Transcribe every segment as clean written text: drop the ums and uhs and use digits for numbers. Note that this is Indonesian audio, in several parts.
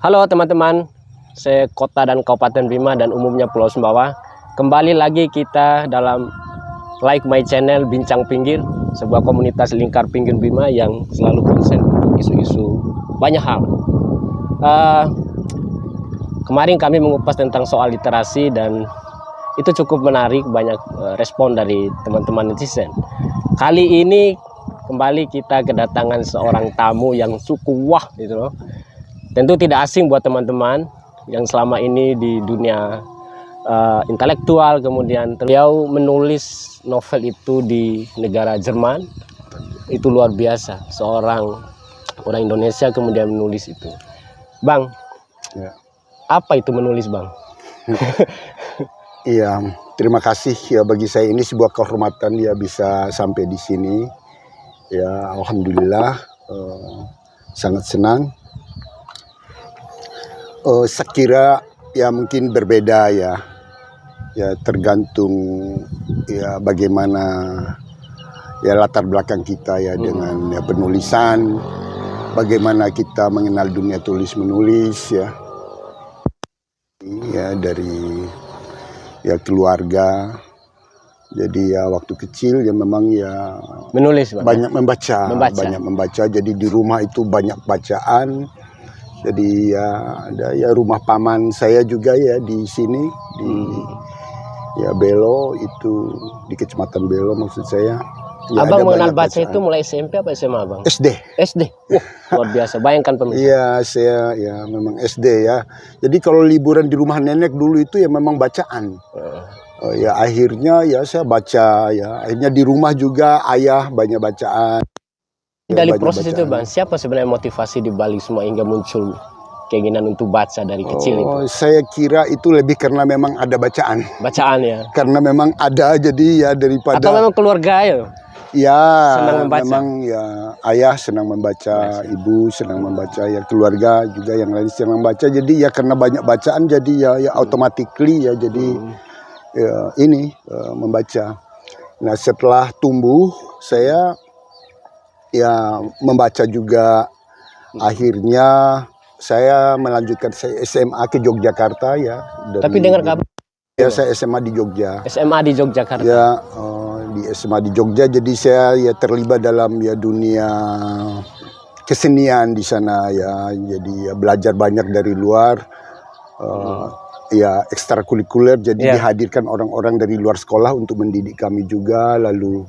Halo teman-teman, saya Kota dan Kabupaten Bima dan umumnya Pulau Sumbawa. Kembali lagi kita dalam Like My Channel Bincang Pinggir, sebuah komunitas lingkar pinggir Bima yang selalu konsen untuk isu-isu banyak hal. Kemarin kami mengupas tentang soal literasi dan itu cukup menarik, banyak respon dari teman-teman netizen. Kali ini kembali kita kedatangan seorang tamu yang cukup wah gitu loh. Tentu tidak asing buat teman-teman yang selama ini di dunia intelektual. Kemudian beliau menulis novel itu di negara Jerman. Itu luar biasa, seorang orang Indonesia kemudian menulis itu. Bang, ya. Apa itu menulis, Bang? Iya, terima kasih ya, bagi saya ini sebuah kehormatan ya bisa sampai di sini. Ya, alhamdulillah, sangat senang. Saya kira ya mungkin berbeda ya tergantung ya bagaimana ya latar belakang kita ya dengan ya penulisan, bagaimana kita mengenal dunia tulis menulis ya dari ya keluarga. Jadi ya waktu kecil ya memang ya Menulis, Bang, banyak membaca. Jadi di rumah itu banyak bacaan. Jadi ya ada ya rumah paman saya juga ya di sini di ya Belo, itu di Kecamatan Belo maksud saya. Ya, Abang mengenal baca itu mulai SMP apa SMA, Bang? SD. SD. Luar biasa. Bayangkan pemirsa. Iya, saya ya memang SD ya. Jadi kalau liburan di rumah nenek dulu itu ya memang bacaan. Ya akhirnya ya saya baca ya. Akhirnya di rumah juga ayah banyak bacaan. Dari proses itu, Bang, siapa sebenarnya motivasi di balik semua hingga muncul keinginan untuk baca dari kecil itu? Saya kira itu lebih karena memang ada bacaan. Bacaan ya? Karena memang ada, jadi ya daripada... Atau memang keluarga ya? Ya, senang membaca. Memang ya ayah senang membaca, ibu senang membaca, ya keluarga juga yang lain senang membaca. Jadi ya karena banyak bacaan, jadi ya automatically ya jadi ya, ini membaca. Nah setelah tumbuh saya ya membaca juga. Akhirnya saya melanjutkan SMA ke Yogyakarta ya. Tapi dengar kabar ya saya SMA di Jogja. SMA di Yogyakarta. Ya di SMA di Jogja, jadi saya ya terlibat dalam ya dunia kesenian di sana ya. Jadi ya belajar banyak dari luar. Ya ekstrakurikuler, jadi dihadirkan orang-orang dari luar sekolah untuk mendidik kami juga. Lalu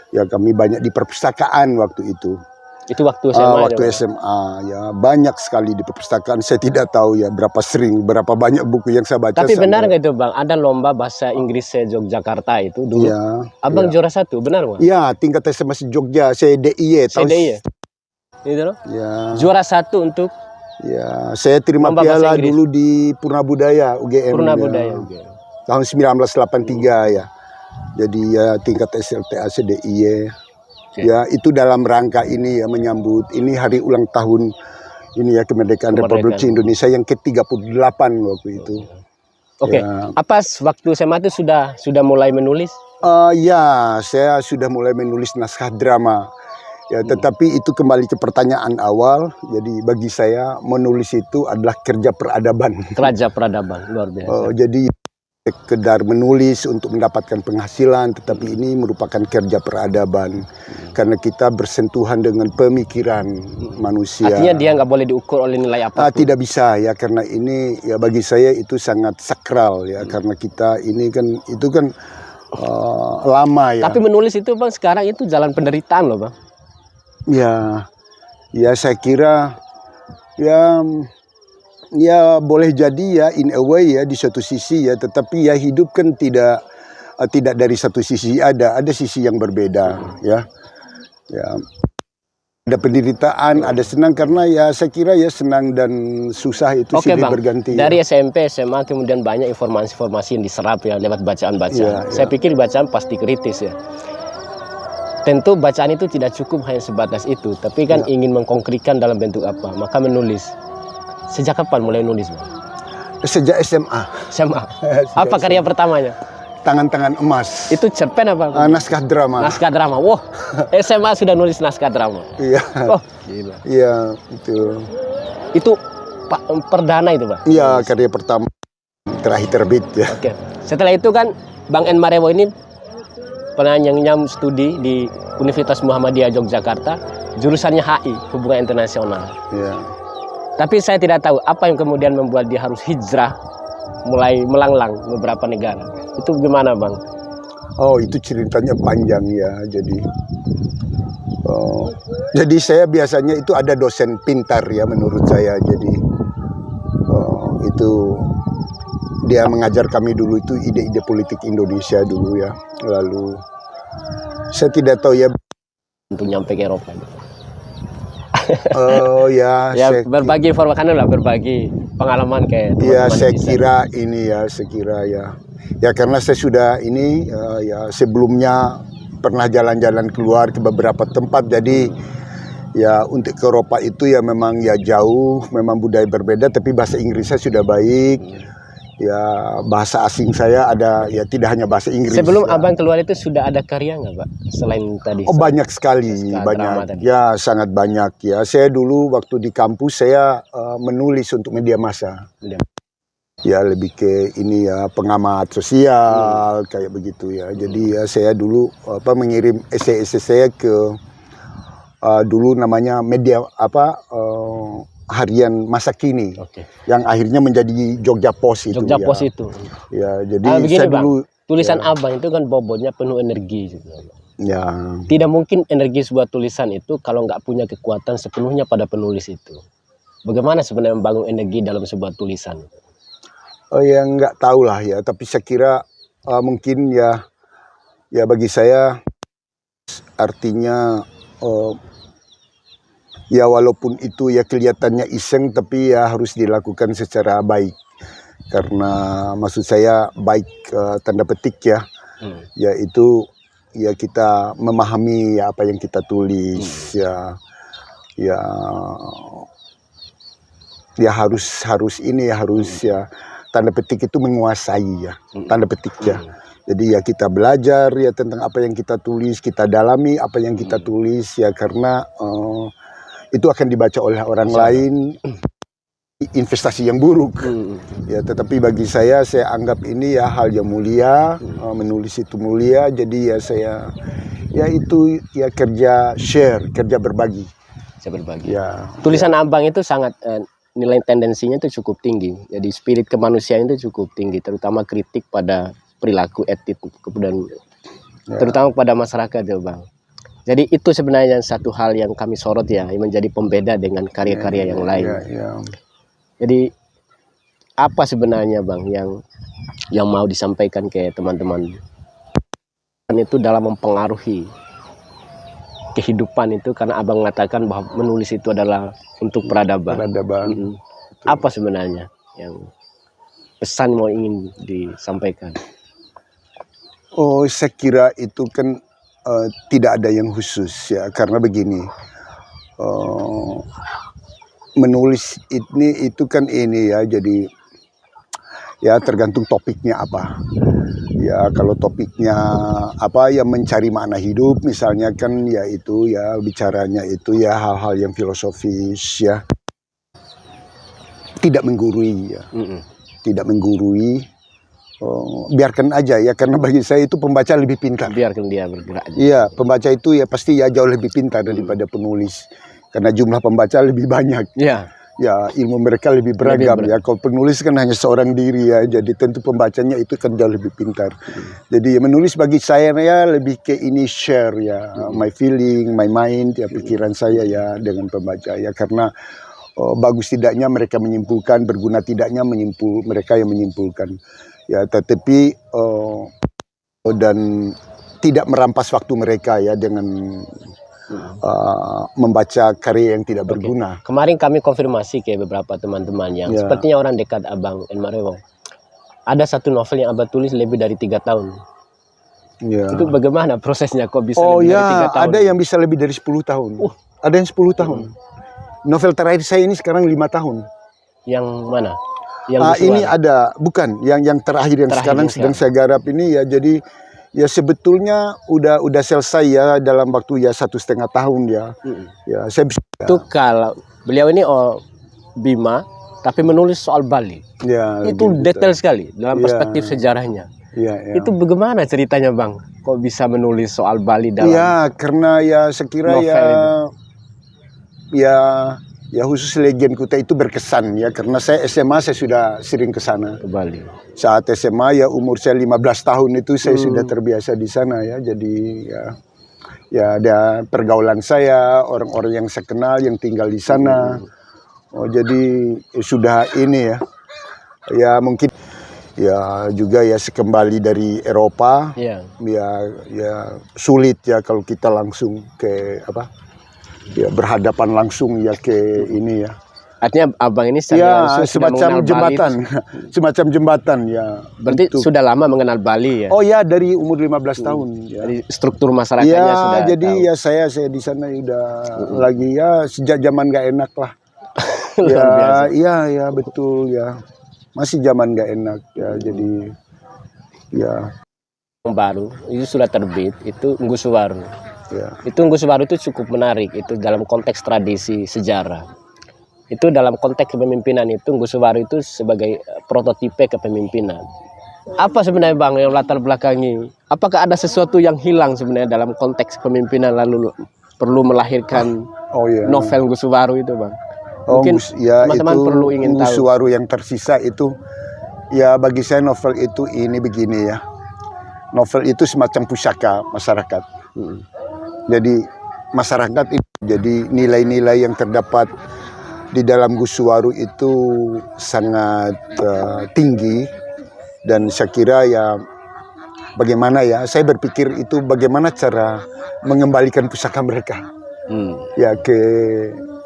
ya kami banyak di perpustakaan waktu itu. Itu waktu SMA? Waktu SMA ya banyak sekali di perpustakaan. Saya tidak tahu ya berapa banyak buku yang saya baca. Tapi benar nggak itu, Bang? Ada lomba bahasa Inggris Yogyakarta itu dulu. Ya, Abang juara 1, benar, Bang? Iya, tingkat SMA Jogja. Saya DIY. Itu loh. Ya. Juara 1 untuk. Ya, saya terima piala dulu di Purna Budaya UGM. Purna Budaya UGM. Tahun 1983 ya. Jadi ya tingkat SLTA DIY. Ya itu dalam rangka ini ya menyambut ini hari ulang tahun ini ya kemerdekaan Republik Indonesia yang ke-38 waktu itu. Oke. Apa waktu SMA itu sudah mulai menulis? Ya, saya sudah mulai menulis naskah drama. Ya, tetapi itu kembali ke pertanyaan awal. Jadi bagi saya menulis itu adalah kerja peradaban. Kerja peradaban, luar biasa. Jadi sekedar menulis untuk mendapatkan penghasilan, tetapi ini merupakan kerja peradaban karena kita bersentuhan dengan pemikiran manusia. Artinya dia nggak boleh diukur oleh nilai apa? Tidak bisa ya, karena ini ya bagi saya itu sangat sakral ya, karena kita ini kan itu kan lama ya. Tapi menulis itu, Bang, sekarang itu jalan penderitaan loh, Bang. Ya saya kira ya boleh jadi ya in a way ya di suatu sisi ya, tetapi ya hidup kan tidak dari satu sisi, ada sisi yang berbeda ya. Ada penderitaan, ada senang, karena ya saya kira ya senang dan susah itu silih berganti. Dari SMP, SMA kemudian banyak informasi-informasi yang diserap ya lewat bacaan-bacaan. Saya pikir bacaan pasti kritis ya. Tentu bacaan itu tidak cukup hanya sebatas itu, tapi kan ingin mengkonkretkan dalam bentuk apa, maka menulis. Sejak kapan mulai nulis, Bang? Sejak SMA. SMA. Apa karya pertamanya? Tangan-tangan emas. Itu cerpen apa? Naskah drama. Naskah drama. Wah, SMA sudah nulis naskah drama. Iya. Oh, gila. Iya, itu. Itu perdana itu, Bang? Iya, karya pertama terakhir terbit ya. Oke. Setelah itu kan Bang En Marewo ini pernah nyam studi di Universitas Muhammadiyah Yogyakarta, jurusannya HI, Hubungan Internasional. Iya. Tapi saya tidak tahu apa yang kemudian membuat dia harus hijrah, mulai melanglang beberapa negara. Itu gimana, Bang? Oh, itu ceritanya panjang ya. Jadi saya biasanya itu ada dosen pintar ya menurut saya. Jadi itu dia mengajar kami dulu itu ide-ide politik Indonesia dulu ya. Lalu saya tidak tahu ya. Untuk nyampe ke Eropa. Oh ya, Ya, berbagi informasi lah, berbagi pengalaman kayak ya, teman-teman saya di sana. kira ini ya, ya karena saya sudah ini ya sebelumnya pernah jalan-jalan keluar ke beberapa tempat, jadi ya untuk ke Eropa itu ya memang ya jauh, memang budaya berbeda, tapi bahasa Inggris saya sudah baik. Ya bahasa asing saya ada, ya tidak hanya bahasa Inggris. Sebelum ya. Abang keluar itu sudah ada karya nggak, Pak? Selain tadi. Oh, banyak sekali, banyak. Ya sangat banyak ya. Saya dulu waktu di kampus saya menulis untuk media massa. Ya lebih ke ini ya, pengamat sosial kayak begitu ya. Jadi ya saya dulu mengirim esai-esai saya ke dulu namanya media harian masa kini, yang akhirnya menjadi Jogja Post itu. Jogja ya. Post itu. Ya, jadi Begini, saya Bang, dulu tulisan ya. Abang itu kan bobotnya penuh energi. Gitu. Ya. Tidak mungkin energi sebuah tulisan itu kalau nggak punya kekuatan sepenuhnya pada penulis itu. Bagaimana sebenarnya membangun energi dalam sebuah tulisan? Oh ya nggak tahu lah ya, tapi saya kira mungkin ya bagi saya artinya ya walaupun itu ya kelihatannya iseng, tapi ya harus dilakukan secara baik. Karena maksud saya baik tanda petik ya, yaitu ya kita memahami ya apa yang kita tulis ya harus ini ya harus ya tanda petik itu menguasai ya tanda petik ya. Jadi ya kita belajar ya tentang apa yang kita tulis, kita dalami apa yang kita tulis ya, karena itu akan dibaca oleh orang lain, investasi yang buruk ya. Tetapi bagi saya anggap ini ya hal yang mulia, menulis itu mulia. Jadi ya saya ya itu ya kerja share, kerja berbagi. Saya berbagi. Ya, tulisan Abang itu sangat nilai tendensinya itu cukup tinggi. Jadi spirit kemanusiaan itu cukup tinggi, terutama kritik pada perilaku etik kemudian terutama pada masyarakat ya, Bang. Jadi itu sebenarnya satu hal yang kami sorot ya, yang menjadi pembeda dengan karya-karya yang lain. Jadi apa sebenarnya, Bang, yang mau disampaikan ke teman-teman itu dalam mempengaruhi kehidupan itu, karena Abang mengatakan bahwa menulis itu adalah untuk peradaban. Apa sebenarnya yang pesan mau ingin disampaikan? Oh, saya kira itu kan tidak ada yang khusus ya, karena begini, menulis ini itu kan ini ya, jadi ya tergantung topiknya apa. Ya kalau topiknya apa ya mencari makna hidup misalnya kan ya itu ya bicaranya itu ya hal-hal yang filosofis ya, tidak menggurui ya, tidak menggurui. Biarkan aja ya, karena bagi saya itu pembaca lebih pintar. Biarkan dia bergerak. Iya, pembaca itu ya pasti ya jauh lebih pintar daripada penulis, karena jumlah pembaca lebih banyak. Iya. Ya ilmu mereka lebih beragam ya. Kalau penulis kan hanya seorang diri ya, jadi tentu pembacanya itu kan jauh lebih pintar. Jadi ya, menulis bagi saya ya lebih ke ini share ya, my feeling, my mind ya, pikiran saya ya dengan pembaca ya, karena bagus tidaknya mereka menyimpulkan, berguna tidaknya mereka yang menyimpulkan. Ya, tetapi dan tidak merampas waktu mereka ya dengan membaca karya yang tidak berguna. Kemarin kami konfirmasi ke beberapa teman-teman yang sepertinya orang dekat Abang En Marewo. Ada satu novel yang Abang tulis lebih dari 3 tahun. Ya. Itu bagaimana prosesnya kok bisa lebih dari 3 tahun? Ada yang bisa lebih dari 10 tahun. Ada yang 10 tahun. Novel terakhir saya ini sekarang 5 tahun. Yang mana? Yang ini ada, bukan yang terakhir yang sekarang sedang saya garap ini ya. Jadi ya sebetulnya udah selesai ya dalam waktu ya 1,5 tahun ya. Ya saya bisa. Itu kalau beliau ini Bima, tapi menulis soal Bali. Ya, Itu lebih detail sekali dalam perspektif sejarahnya. Ya. Itu bagaimana ceritanya Bang? Kok bisa menulis soal Bali dalam Ya, karena ya sekira novel ya itu? ya khusus Legend Kuta itu berkesan ya, karena saya SMA saya sudah sering ke sana. ke Bali? Saat SMA ya umur saya 15 tahun itu saya sudah terbiasa di sana ya. Jadi ya ada pergaulan saya, orang-orang yang saya kenal yang tinggal di sana. Oh, jadi sudah ini ya. Ya mungkin ya juga ya sekembali dari Eropa. Iya. Ya sulit ya kalau kita langsung ke apa? Ya berhadapan langsung ya ke ini ya. Artinya Abang ini secara Ya langsung sudah semacam mengenal Bali jembatan, semacam jembatan ya. berarti untuk- sudah lama mengenal Bali ya? Oh ya, dari umur 15 tahun ya. Dari struktur masyarakatnya Ya, sudah jadi tahu. ya saya di sana udah lagi ya sejak zaman gak enak lah. Luar biasa. Ya betul ya. Masih zaman gak enak ya, jadi ya Yang baru itu sudah terbit, itu Unggu Suwaru. ya. Itu Unggu Suwaru itu cukup menarik, itu dalam konteks tradisi sejarah. Itu dalam konteks kepemimpinan itu Unggu Suwaru itu sebagai prototipe kepemimpinan. Apa sebenarnya Bang yang latar belakangi? Apakah ada sesuatu yang hilang sebenarnya dalam konteks kepemimpinan lalu perlu melahirkan Oh ya. novel Unggu Suwaru itu Bang? Oh, Mungkin ya teman-teman itu perlu ingin tahu. Suwaru yang tersisa itu ya, bagi saya novel itu ini begini ya. Novel itu semacam pusaka masyarakat. Jadi masyarakat itu, jadi nilai-nilai yang terdapat di dalam Gusuwaru itu sangat tinggi, dan saya kira ya bagaimana ya, saya berpikir itu bagaimana cara mengembalikan pusaka mereka ya ke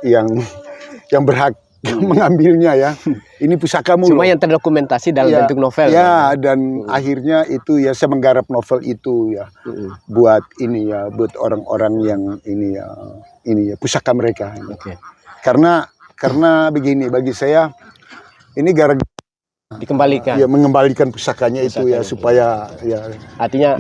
yang berhak mengambilnya ya. Ini pusakamu Cuma loh. yang terdokumentasi dalam Ya, bentuk novel. ya, dan akhirnya itu ya saya menggarap novel itu ya buat ini ya, buat orang-orang yang ini ya pusaka mereka. Oke. Karena begini, bagi saya ini gara-gara Dikembalikan. ya mengembalikan pusakanya itu ya, supaya ya Artinya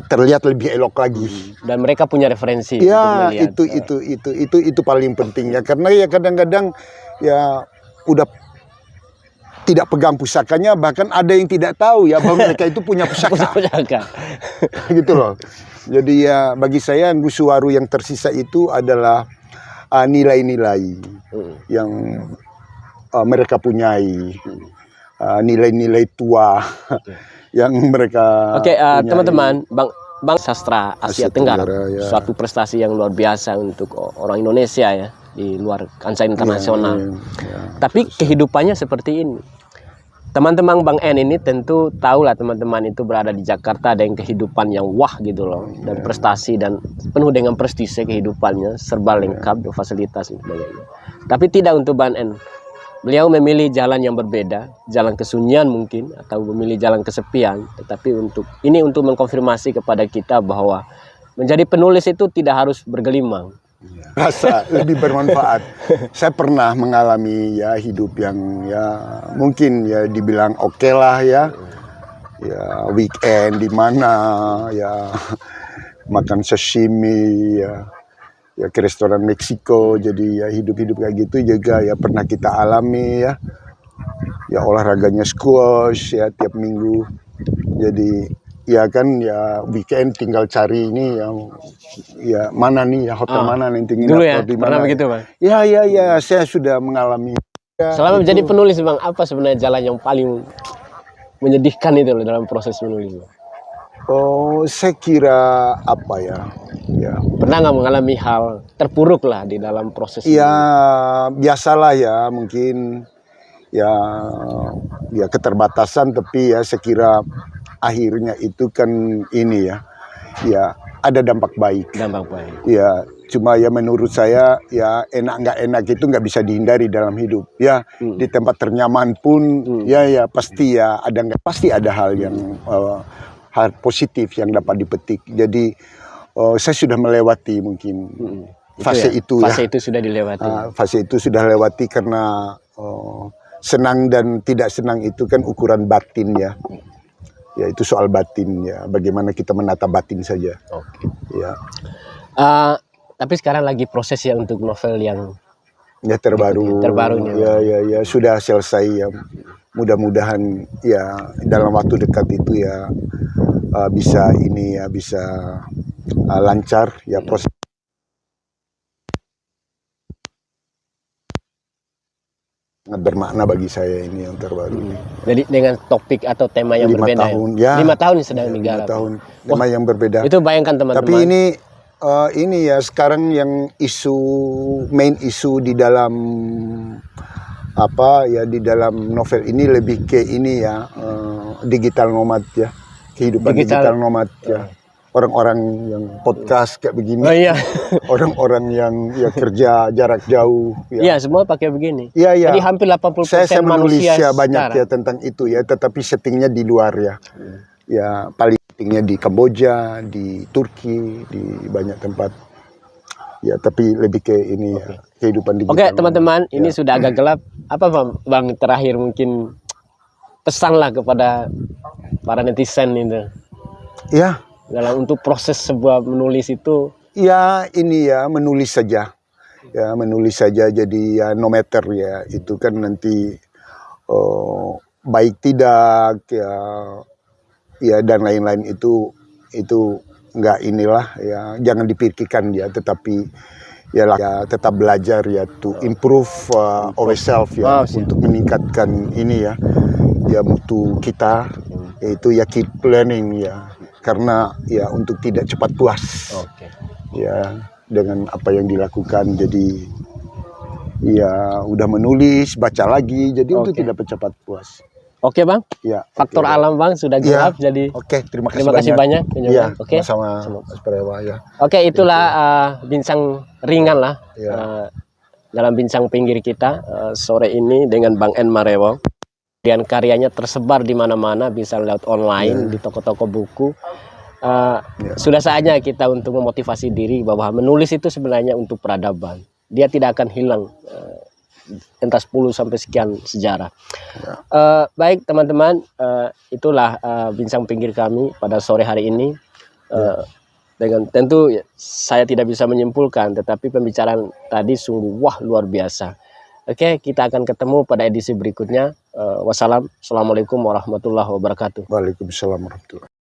terlihat lebih elok lagi. dan mereka punya referensi Ya, untuk melihat. itu paling penting ya, karena ya kadang-kadang ya udah tidak pegang pusakanya, bahkan ada yang tidak tahu ya bahwa mereka itu punya pusaka. Pusaka. Gitu loh. Jadi ya bagi saya Gusuwaru yang tersisa itu adalah nilai-nilai yang mereka punyai, nilai-nilai tua yang mereka Oke, punyai. teman-teman, Bang sastra Asia Tenggara, ya. suatu prestasi yang luar biasa untuk orang Indonesia ya di luar kancah internasional. Ya. Tapi kehidupannya seperti ini. Teman-teman Bang N ini tentu tahulah teman-teman itu berada di Jakarta, ada yang kehidupan yang wah gitu loh, dan prestasi dan penuh dengan prestise kehidupannya, serba lengkap, fasilitas dan sebagainya. Tapi tidak untuk Bang N. Beliau memilih jalan yang berbeda, jalan kesunyian mungkin, atau memilih jalan kesepian. Tetapi untuk mengkonfirmasi kepada kita bahwa menjadi penulis itu tidak harus bergelimang. Rasa lebih bermanfaat. Saya pernah mengalami ya hidup yang ya mungkin ya dibilang oke lah ya. Ya weekend di mana ya makan sashimi ya ke restoran Meksiko. Jadi ya hidup-hidup kayak gitu juga ya pernah kita alami ya. Ya olahraganya squash ya tiap minggu. Jadi ya kan ya weekend tinggal cari ini yang ya mana nih ya hotel mana nanti nginep Dulu ya, di pernah mana. begitu Bang? Ya saya sudah mengalami. Ya, Selama itu. menjadi penulis Bang, apa sebenarnya jalan yang paling menyedihkan itu loh dalam proses menulis Bang? Oh, saya kira apa ya? Ya. Pernah nggak mengalami hal terpuruk lah di dalam proses Ya menulis? biasalah ya, mungkin ya keterbatasan, tapi ya saya kira akhirnya itu kan ini ya ada dampak baik. Dampak baik. Ya cuma ya menurut saya ya enak nggak enak itu nggak bisa dihindari dalam hidup ya. Di tempat ternyaman pun ya pasti ada hal yang hal positif yang dapat dipetik. Jadi saya sudah melewati mungkin fase itu ya. Fase itu sudah dilewati. Fase itu sudah lewati karena senang dan tidak senang itu kan ukuran batin ya. Ya itu soal batin ya, bagaimana kita menata batin saja. Oke. Ya. Tapi sekarang lagi proses ya untuk novel yang Ya terbaru. Terbarunya. Ya sudah selesai ya. Mudah-mudahan ya dalam waktu dekat itu ya bisa ini ya bisa lancar ya proses. Sangat bermakna bagi saya ini yang terbaru. Jadi dengan topik atau tema yang 5 berbeda tahun ya. 5 tahun sedang 5 digarap. tahun. Tema yang berbeda. Itu bayangkan teman-teman. Tapi ini ya sekarang yang main isu di dalam di dalam novel ini lebih ke ini ya digital nomad ya, kehidupan digital nomad ya. Orang-orang yang podcast kayak begini, orang-orang yang ya kerja jarak jauh. Iya, semua pakai begini. Iya. Jadi hampir 80% saya menulis manusia ya banyak sekarang ya tentang itu ya, tetapi settingnya di luar ya. Ya paling settingnya di Kamboja, di Turki, di banyak tempat. Ya tapi lebih ke ini ya, kehidupan digital. Oke teman-teman, ini sudah agak gelap. Apa Bang terakhir mungkin pesan lah kepada para netizen itu? Ya. Dalam untuk proses sebuah menulis itu ya ini ya menulis saja ya, menulis saja. Jadi ya no matter ya itu kan nanti baik tidak ya dan lain-lain itu enggak inilah ya, jangan dipikirkan ya, tetapi ya tetap belajar ya to improve ourselves ya, untuk meningkatkan ini ya mutu kita, yaitu ya keep learning ya, karena ya untuk tidak cepat puas ya dengan apa yang dilakukan. Jadi ya udah menulis, baca lagi, jadi untuk tidak cepat puas. Oke Bang, ya faktor alam Bang sudah gelap jadi. Terima kasih banyak. Ya, sama ya. Oke, itulah bincang ringan lah dalam bincang pinggir kita sore ini dengan Bang En Marewong. Dan karyanya tersebar di mana-mana, bisa lewat online di toko-toko buku. Sudah saatnya kita untuk memotivasi diri bahwa menulis itu sebenarnya untuk peradaban. Dia tidak akan hilang entah 10 sampai sekian sejarah. Baik teman-teman, itulah bincang pinggir kami pada sore hari ini. Dengan tentu saya tidak bisa menyimpulkan, tetapi pembicaraan tadi sungguh luar biasa. Oke, kita akan ketemu pada edisi berikutnya. Wassalamualaikum warahmatullahi wabarakatuh. Waalaikumsalam warahmatullahi wabarakatuh.